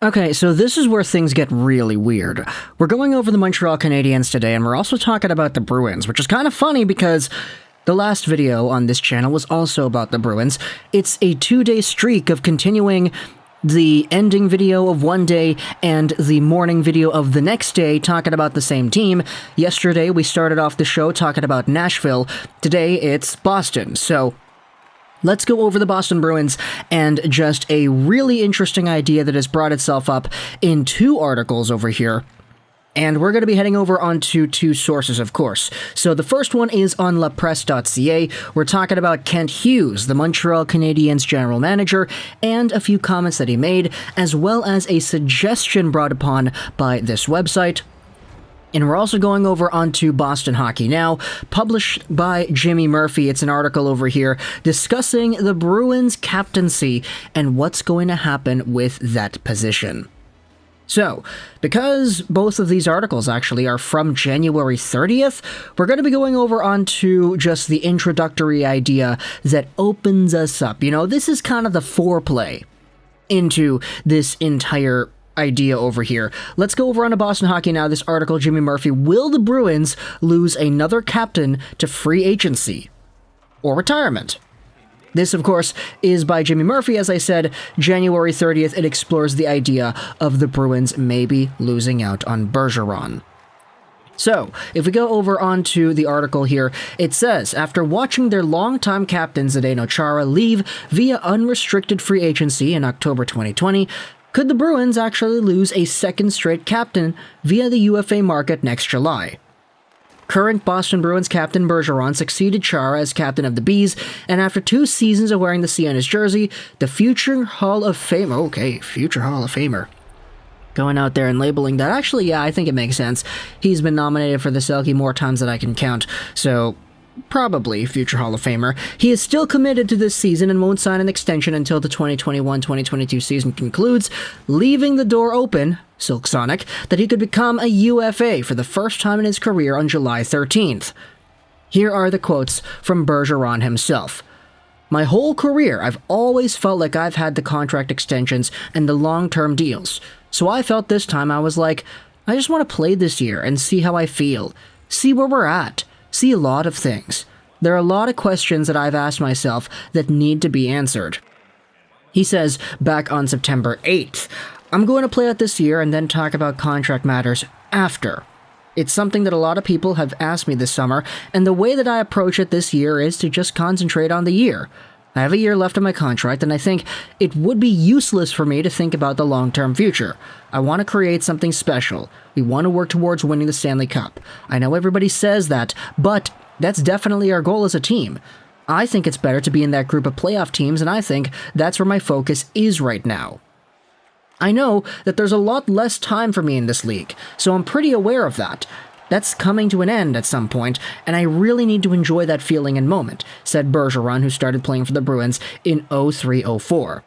Okay, so this is where things get really weird. We're going over the Montreal Canadiens today, and we're also talking about the Bruins, which is kind of funny because the last video on this channel was also about the Bruins. It's a 2-day streak of continuing the ending video of one day and the morning video of the next day talking about the same team. Yesterday, we started off the show talking about Nashville. Today, it's Boston, so let's go over the Boston Bruins and just a really interesting idea that has brought itself up in 2 articles over here. And we're going to be heading over onto 2 sources, of course. So the first one is on lapresse.ca. We're talking about Kent Hughes, the Montreal Canadiens general manager, and a few comments that he made, as well as a suggestion brought upon by this website. And we're also going over onto Boston Hockey Now, published by Jimmy Murphy. It's an article over here discussing the Bruins' captaincy and what's going to happen with that position. So, because both of these articles actually are from January 30th, we're going to be going over onto just the introductory idea that opens us up. You know, this is kind of the foreplay into this entire idea over here. Let's go over on to Boston Hockey Now. This article, Jimmy Murphy, will the Bruins lose another captain to free agency or retirement? This, of course, is by Jimmy Murphy. As I said, January 30th, it explores the idea of the Bruins maybe losing out on Bergeron. So, if we go over onto the article here, it says, after watching their longtime captain Zdeno Chara leave via unrestricted free agency in October 2020, could the Bruins actually lose a second straight captain via the UFA market next July? Current Boston Bruins captain Bergeron succeeded Chara as captain of the Bees, and after 2 seasons of wearing the C on his jersey, the future Hall of Famer, going out there and labeling that. Actually, yeah, I think it makes sense. He's been nominated for the Selke more times than I can count, so probably future Hall of Famer. He is still committed to this season and won't sign an extension until the 2021-2022 season concludes, leaving the door open, Silk Sonic, that he could become a UFA for the first time in his career on July 13th. Here are the quotes from Bergeron himself. My whole career, I've always felt like I've had the contract extensions and the long-term deals. So I felt this time I was like, I just want to play this year and see how I feel. See where we're at. See a lot of things. There are a lot of questions that I've asked myself that need to be answered. He says back on September 8th, I'm going to play out this year and then talk about contract matters after. It's something that a lot of people have asked me this summer, and the way that I approach it this year is to just concentrate on the year. I have a year left on my contract, and I think it would be useless for me to think about the long-term future. I want to create something special. We want to work towards winning the Stanley Cup. I know everybody says that, but that's definitely our goal as a team. I think it's better to be in that group of playoff teams, and I think that's where my focus is right now. I know that there's a lot less time for me in this league, so I'm pretty aware of that. That's coming to an end at some point, and I really need to enjoy that feeling and moment, said Bergeron, who started playing for the Bruins in 03-04.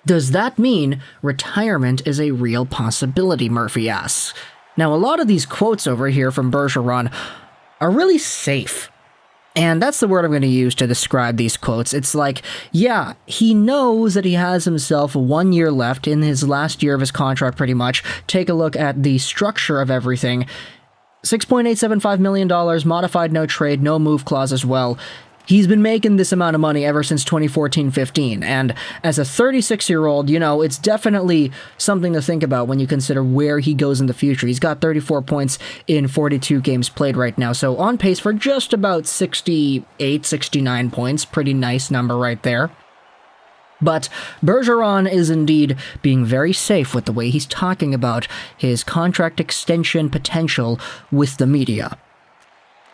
Does that mean retirement is a real possibility, Murphy asks. Now, a lot of these quotes over here from Bergeron are really safe. And that's the word I'm going to use to describe these quotes. It's like, yeah, he knows that he has himself 1 year left in his last year of his contract pretty much. Take a look at the structure of everything. $6.875 million, modified no trade, no move clause as well. He's been making this amount of money ever since 2014-15, and as a 36-year-old, you know, it's definitely something to think about when you consider where he goes in the future. He's got 34 points in 42 games played right now, so on pace for just about 68, 69 points. Pretty nice number right there. But Bergeron is indeed being very safe with the way he's talking about his contract extension potential with the media.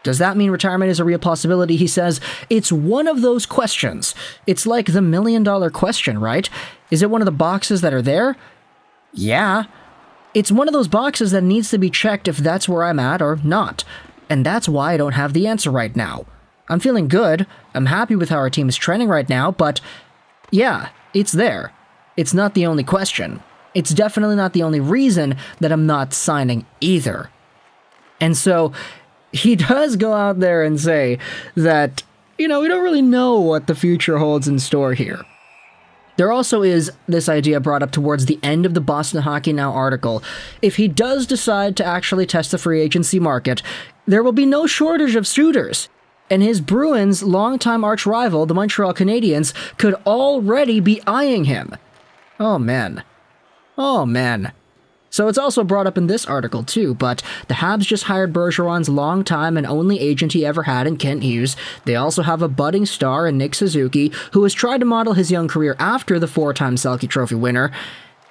Does that mean retirement is a real possibility? He says, it's one of those questions. It's like the $1 million question, right? Is it one of the boxes that are there? Yeah. It's one of those boxes that needs to be checked if that's where I'm at or not. And that's why I don't have the answer right now. I'm feeling good. I'm happy with how our team is trending right now, but yeah, it's there. It's not the only question. It's definitely not the only reason that I'm not signing either. And so he does go out there and say that, you know, we don't really know what the future holds in store here. There also is this idea brought up towards the end of the Boston Hockey Now article. If he does decide to actually test the free agency market, there will be no shortage of suitors. And his Bruins' longtime arch rival, the Montreal Canadiens, could already be eyeing him. Oh man. Oh man. So it's also brought up in this article too, but the Habs just hired Bergeron's longtime and only agent he ever had in Kent Hughes. They also have a budding star in Nick Suzuki, who has tried to model his young career after the 4-time Selke Trophy winner.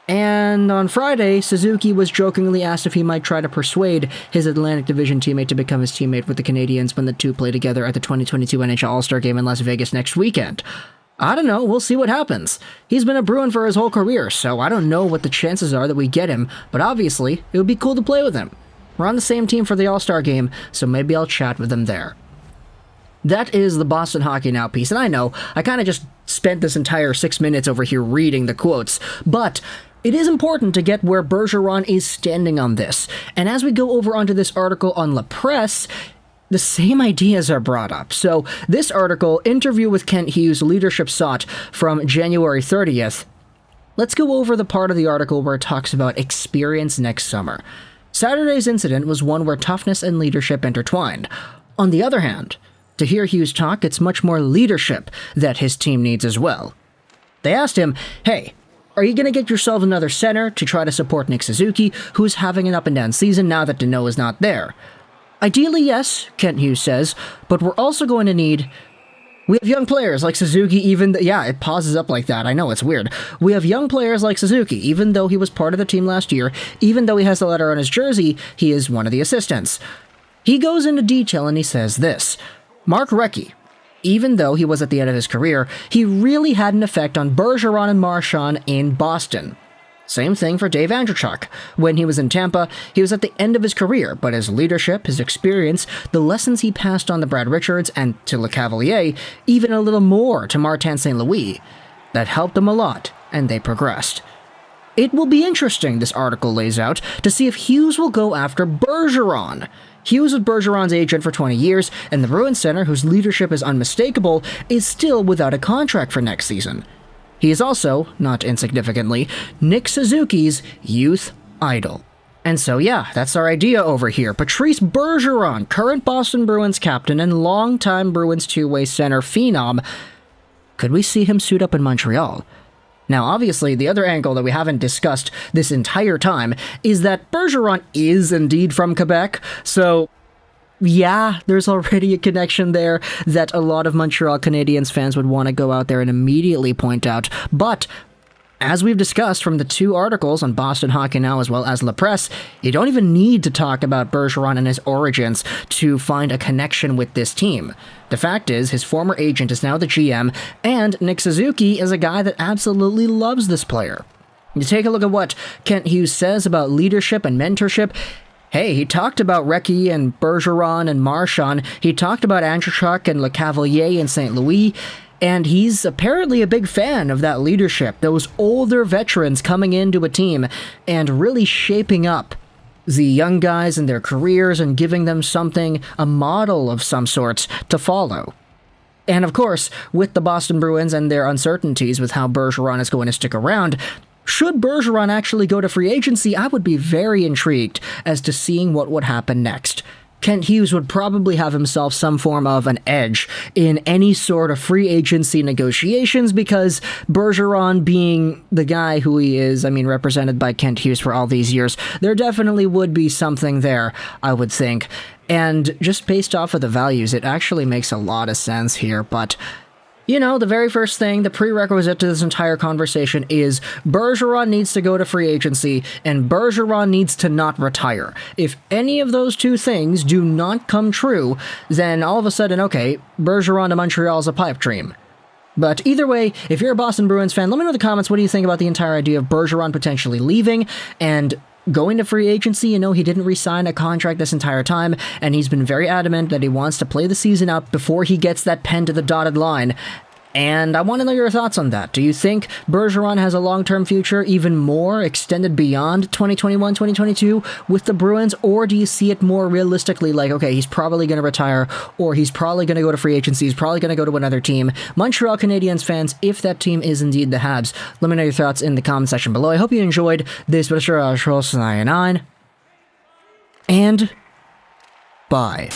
And on Friday, Suzuki was jokingly asked if he might try to persuade his Atlantic Division teammate to become his teammate with the Canadiens when the two play together at the 2022 NHL All-Star Game in Las Vegas next weekend. I don't know, we'll see what happens. He's been a Bruin for his whole career, so I don't know what the chances are that we get him, but obviously, it would be cool to play with him. We're on the same team for the All-Star Game, so maybe I'll chat with him there. That is the Boston Hockey Now piece, and I know, I kind of just spent this entire 6 minutes over here reading the quotes, but it is important to get where Bergeron is standing on this, and as we go over onto this article on La Presse, the same ideas are brought up. So this article, Interview with Kent Hughes, Leadership Sought, from January 30th, let's go over the part of the article where it talks about experience next summer. Saturday's incident was one where toughness and leadership intertwined. On the other hand, to hear Hughes talk, it's much more leadership that his team needs as well. They asked him, hey, are you going to get yourself another center to try to support Nick Suzuki, who's having an up-and-down season now that Deneau is not there? Ideally, yes, Kent Hughes says, but we're also going to need... We have young players like Suzuki, yeah, it pauses up like that, I know, it's weird. We have young players like Suzuki, even though he was part of the team last year, even though he has the letter on his jersey, he is one of the assistants. He goes into detail and he says this: Mark Recchi, even though he was at the end of his career, he really had an effect on Bergeron and Marchand in Boston. Same thing for Dave Andreychuk. When he was in Tampa, he was at the end of his career, but his leadership, his experience, the lessons he passed on to Brad Richards and to Lecavalier, even a little more to Martin St. Louis, that helped them a lot, and they progressed. It will be interesting, this article lays out, to see if Hughes will go after Bergeron. Hughes was Bergeron's agent for 20 years, and the Bruins center, whose leadership is unmistakable, is still without a contract for next season. He is also, not insignificantly, Nick Suzuki's youth idol. And so yeah, that's our idea over here. Patrice Bergeron, current Boston Bruins captain and longtime Bruins two-way center phenom. Could we see him suit up in Montreal? Now obviously, the other angle that we haven't discussed this entire time is that Bergeron is indeed from Quebec, so... yeah, there's already a connection there that a lot of Montreal Canadiens fans would want to go out there and immediately point out. But, as we've discussed from the two articles on Boston Hockey Now as well as La Presse, you don't even need to talk about Bergeron and his origins to find a connection with this team. The fact is, his former agent is now the GM, and Nick Suzuki is a guy that absolutely loves this player. You take a look at what Kent Hughes says about leadership and mentorship. Hey, he talked about Recchi and Bergeron and Marchand. He talked about Andreychuk and Lecavalier in St. Louis. And he's apparently a big fan of that leadership, those older veterans coming into a team and really shaping up the young guys in their careers and giving them something, a model of some sorts, to follow. And of course, with the Boston Bruins and their uncertainties with how Bergeron is going to stick around, should Bergeron actually go to free agency, I would be very intrigued as to seeing what would happen next. Kent Hughes would probably have himself some form of an edge in any sort of free agency negotiations because Bergeron being the guy who he is, represented by Kent Hughes for all these years, there definitely would be something there, I would think. And just based off of the values, it actually makes a lot of sense here, but... you know, the very first thing, the prerequisite to this entire conversation is Bergeron needs to go to free agency and Bergeron needs to not retire. If any of those two things do not come true, then all of a sudden, okay, Bergeron to Montreal is a pipe dream. But either way, if you're a Boston Bruins fan, let me know in the comments what do you think about the entire idea of Bergeron potentially leaving and going to free agency. You know, he didn't re-sign a contract this entire time, and he's been very adamant that he wants to play the season out before he gets that pen to the dotted line. And I want to know your thoughts on that. Do you think Bergeron has a long-term future, even more extended beyond 2021-2022 with the Bruins, or do you see it more realistically like, okay, he's probably going to retire, or he's probably going to go to free agency, he's probably going to go to another team? Montreal Canadiens fans, if that team is indeed the Habs, let me know your thoughts in the comment section below. I hope you enjoyed this, and bye.